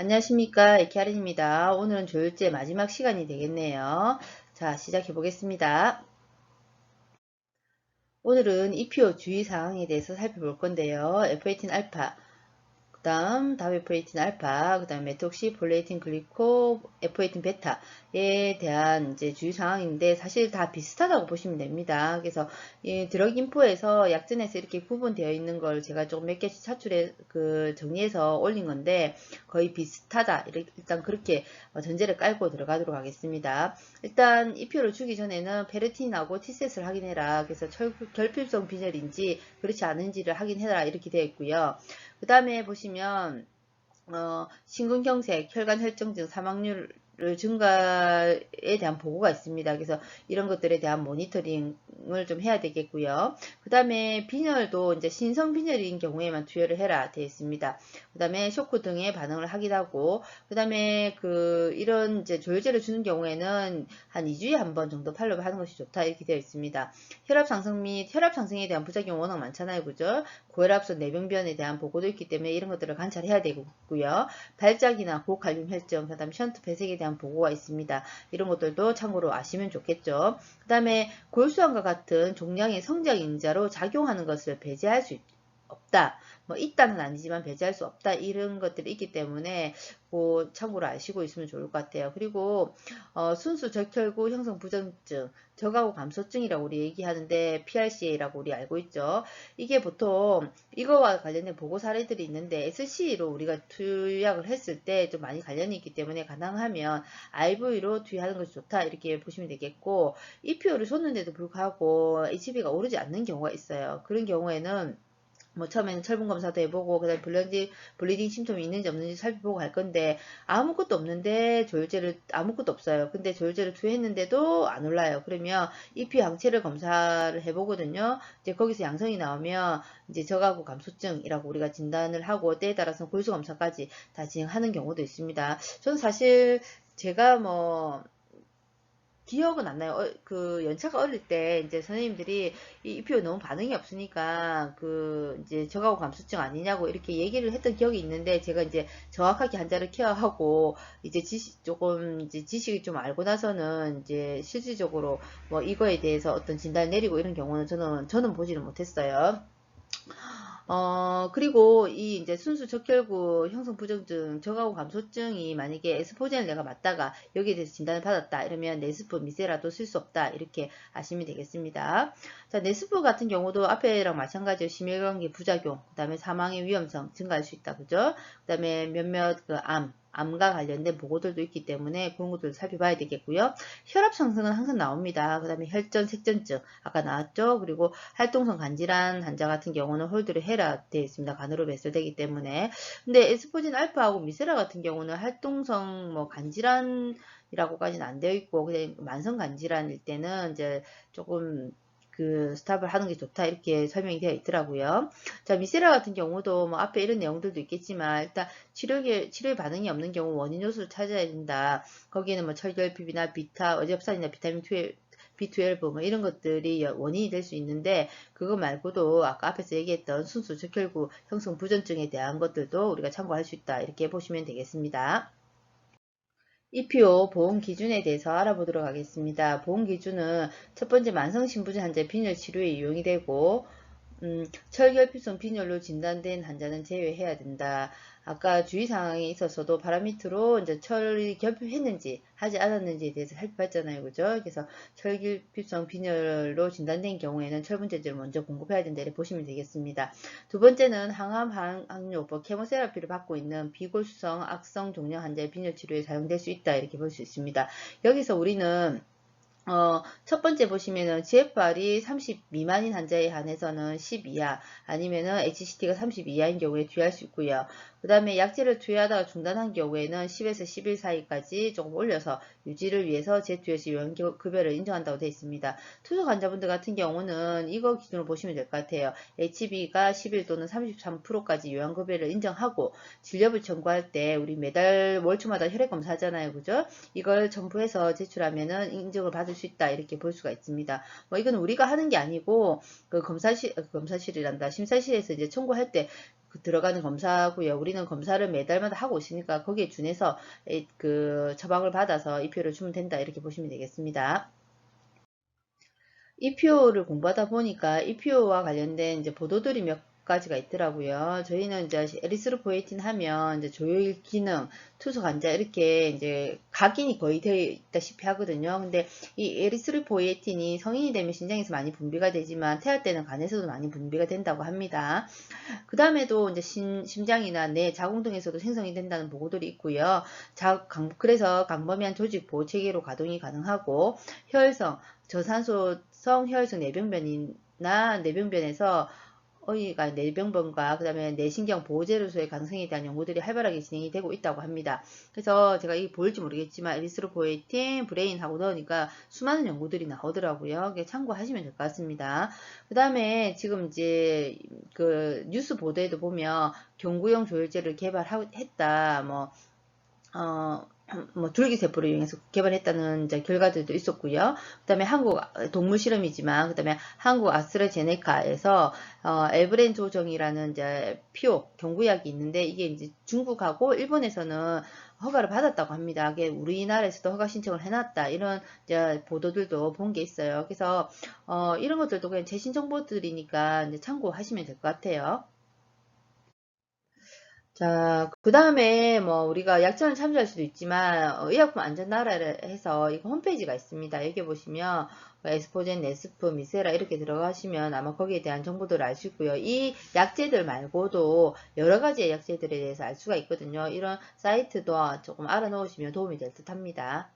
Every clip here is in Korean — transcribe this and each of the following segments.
안녕하십니까, 에키아린입니다. 오늘은 조율제 마지막 시간이 되겠네요. 자, 시작해 보겠습니다. 오늘은 EPO 주의사항에 대해서 살펴볼 건데요. F18 알파, 그 다음 다베프레이틴 알파, 그 다음 메톡시, 폴레이틴 글리코, F18 베타에 대한 이제 주의사항인데 사실 다 비슷하다고 보시면 됩니다. 그래서 이 드럭 인포에서 약전에서 이렇게 구분되어 있는 걸 제가 조금 몇 개씩 차출해 정리해서 올린 건데 거의 비슷하다. 일단 그렇게 전제를 깔고 들어가도록 하겠습니다. 일단 EPO를 주기 전에는 페르틴하고 T셋을 확인해라. 그래서 결핍성 빈혈인지 그렇지 않은지를 확인해라. 이렇게 되어 있고요. 그 다음에 보시면 심근경색, 혈관 혈증 등 사망률 증가에 대한 보고가 있습니다. 그래서 이런 것들에 대한 모니터링을 좀 해야 되겠고요. 그 다음에 빈혈도 이제 신성 빈혈인 경우에만 투여를 해라 되어 있습니다. 그 다음에 쇼크 등의 반응을 확인하고, 그 다음에 이런 이제 조혈제를 주는 경우에는 한 2주에 한 번 정도 팔로우 하는 것이 좋다 이렇게 되어 있습니다. 혈압 상승 및 혈압 상승에 대한 부작용 워낙 많잖아요, 그죠? 고혈압성 내병변에 대한 보고도 있기 때문에 이런 것들을 관찰해야 되고요. 발작이나 고칼륨 혈증, 그 다음 션트 배색에 대한 보고가 있습니다. 이런 것들도 참고로 아시면 좋겠죠. 그 다음에 골수암과 같은 종양의 성장 인자로 작용하는 것을 배제할 수 없다. 뭐 있다는 아니지만 배제할 수 없다. 이런 것들이 있기 때문에 참고로 아시고 있으면 좋을 것 같아요. 그리고 순수 적혈구 형성 부전증, 저하고 감소증이라고 우리 얘기하는데 PRCA라고 우리 알고 있죠. 이게 보통 이거와 관련된 보고 사례들이 있는데 SC로 우리가 투약을 했을 때 좀 많이 관련이 있기 때문에 가능하면 IV로 투여하는 것이 좋다 이렇게 보시면 되겠고, EPO를 줬는데도 불구하고 HB가 오르지 않는 경우가 있어요. 그런 경우에는 뭐 처음에는 철분 검사도 해보고 그다음에 블리딩 심통이 있는지 없는지 살펴보고 할 건데 아무것도 없는데 아무것도 없어요. 근데 조혈제를 투여했는데도 안 올라요. 그러면 EP 항체를 검사를 해보거든요. 이제 거기서 양성이 나오면 이제 저하고 감소증이라고 우리가 진단을 하고 때에 따라서 골수 검사까지 다 진행하는 경우도 있습니다. 저는 사실 제가 기억은 안 나요. 연차가 어릴 때, 이제 선생님들이 이 EPO 너무 반응이 없으니까, 이제 저하고 감수증 아니냐고 이렇게 얘기를 했던 기억이 있는데, 제가 이제 정확하게 환자를 케어하고, 이제 이제 지식이 좀 알고 나서는, 이제 실질적으로 뭐 이거에 대해서 어떤 진단을 내리고 이런 경우는 저는 보지를 못했어요. 그리고 이제 순수 적혈구 형성 부정증, 저하고 감소증이 만약에 에스포젠을 내가 맞다가 여기에 대해서 진단을 받았다. 이러면 네스프, 미세라도 쓸 수 없다. 이렇게 아시면 되겠습니다. 자, 네스프 같은 경우도 앞에랑 마찬가지로 심혈관계 부작용, 그 다음에 사망의 위험성 증가할 수 있다. 그죠? 그 다음에 몇몇 암과 관련된 보고들도 있기 때문에 그런 것들도 살펴봐야 되겠고요. 혈압 상승은 항상 나옵니다. 그 다음에 혈전, 색전증 아까 나왔죠. 그리고 활동성 간질환 환자 같은 경우는 홀드를 해라 되어 있습니다. 간으로 배설되기 때문에. 근데 에스포진 알파하고 미세라 같은 경우는 활동성 간질환이라고까지는 안 되어 있고 그냥 만성 간질환일 때는 이제 조금 스탑을 하는 게 좋다 이렇게 설명이 되어 있더라고요. 자, 미세라 같은 경우도 뭐 앞에 이런 내용들도 있겠지만 일단 치료에 반응이 없는 경우 원인 요소를 찾아야 된다. 거기에는 뭐 철결핍이나 비타, 어지럽산이나 비타민 B12 뭐 이런 것들이 원인이 될 수 있는데 그거 말고도 아까 앞에서 얘기했던 순수 적혈구 형성 부전증에 대한 것들도 우리가 참고할 수 있다 이렇게 보시면 되겠습니다. EPO 보험 기준에 대해서 알아보도록 하겠습니다. 보험 기준은 첫 번째 만성신부전 환자 빈혈 치료에 이용이 되고 철결핍성 빈혈로 진단된 환자는 제외해야 된다. 아까 주의사항에 있어서도 파라미터로 이제 철이 결핍했는지 하지 않았는지에 대해서 살펴봤잖아요. 그죠? 그래서 철결핍성 빈혈로 진단된 경우에는 철분제제를 먼저 공급해야 된다. 이렇게 보시면 되겠습니다. 두 번째는 항암 항뇨법 케모세라피를 받고 있는 비골수성 악성 종양 환자의 빈혈 치료에 사용될 수 있다. 이렇게 볼 수 있습니다. 여기서 우리는 첫 번째 보시면은 GFR이 30 미만인 환자에 한해서는 10 이하 아니면은 HCT가 30 이하인 경우에 투여할 수 있고요. 그 다음에 약제를 투여하다가 중단한 경우에는 10에서 11 사이까지 조금 올려서 유지를 위해서 재투여 시 요양급여를 인정한다고 되어 있습니다. 투석 환자분들 같은 경우는 이거 기준으로 보시면 될 것 같아요. HB가 11 또는 33%까지 요양급여를 인정하고 진료비 청구할 때 우리 매달 월초마다 혈액검사 하잖아요. 그죠? 이걸 첨부해서 제출하면은 인정을 받을 수 있다. 이렇게 볼 수가 있습니다. 뭐 이건 우리가 하는 게 아니고 검사실이란다. 심사실에서 이제 청구할 때 들어가는 검사고요. 우리는 검사를 매달마다 하고 있으니까 거기에 준해서 그 처방을 받아서 이표를 주면 된다 이렇게 보시면 되겠습니다. EPO를 공부하다 보니까 EPO와 관련된 이제 보도들이 몇 가지가 있더라고요. 저희는 이제 에리스로포에틴 하면 이제 조혈 기능, 투소 환자 이렇게 이제 각인이 거의 되어 있다시피 하거든요. 근데 이 에리스로포에틴이 성인이 되면 신장에서 많이 분비가 되지만 태아 때는 간에서도 많이 분비가 된다고 합니다. 그 다음에도 이제 심장이나 뇌, 자궁 등에서도 생성이 된다는 보고들이 있고요. 그래서 광범위한 조직 보호 체계로 가동이 가능하고 혈성, 저산소성 혈성 내병변이나 내병변에서 어이가 내병변과 그 다음에 내신경 보호제로서의 가능성에 대한 연구들이 활발하게 진행이 되고 있다고 합니다. 그래서 제가 이게 보일지 모르겠지만 에리스로포에틴, 브레인하고 넣으니까 수많은 연구들이 나오더라고요. 참고하시면 될 것 같습니다. 그 다음에 지금 이제 그 뉴스 보도에도 보면 경구용 조혈제를 개발했다, 줄기세포를 이용해서 개발했다는 이제 결과들도 있었고요. 그 다음에 한국 동물 실험이지만, 그 다음에 한국 아스트라제네카에서 엘브렌 조정이라는 이제 피오 경구약이 있는데 이게 이제 중국하고 일본에서는 허가를 받았다고 합니다. 이게 우리나라에서도 허가 신청을 해놨다 이런 이제 보도들도 본 게 있어요. 그래서 이런 것들도 그냥 최신 정보들이니까 이제 참고하시면 될 것 같아요. 자, 그 다음에 뭐 우리가 약정을 참조할 수도 있지만 의약품 안전나라를 해서 이거 홈페이지가 있습니다. 여기 보시면 에스포젠, 네스프, 미세라 이렇게 들어가시면 아마 거기에 대한 정보들을 알 수 있고요. 이 약제들 말고도 여러 가지의 약제들에 대해서 알 수가 있거든요. 이런 사이트도 조금 알아놓으시면 도움이 될 듯 합니다.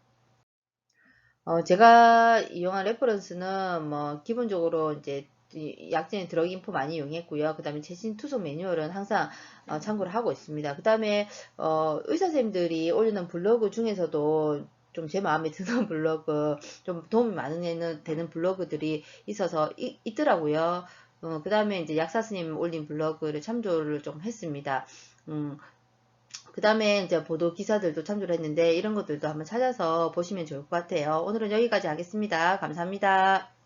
제가 이용한 레퍼런스는 뭐 기본적으로 이제 약제는 드러그 인포 많이 이용했고요. 그 다음에 최신 투속 매뉴얼은 항상 참고를 하고 있습니다. 그 다음에 의사 선생님들이 올리는 블로그 중에서도 좀 제 마음에 드는 블로그, 좀 도움이 많은 되는 블로그들이 있어서 있더라고요. 그 다음에 이제 약사 스님 올린 블로그를 참조를 좀 했습니다. 그 다음에 이제 보도 기사들도 참조를 했는데 이런 것들도 한번 찾아서 보시면 좋을 것 같아요. 오늘은 여기까지 하겠습니다. 감사합니다.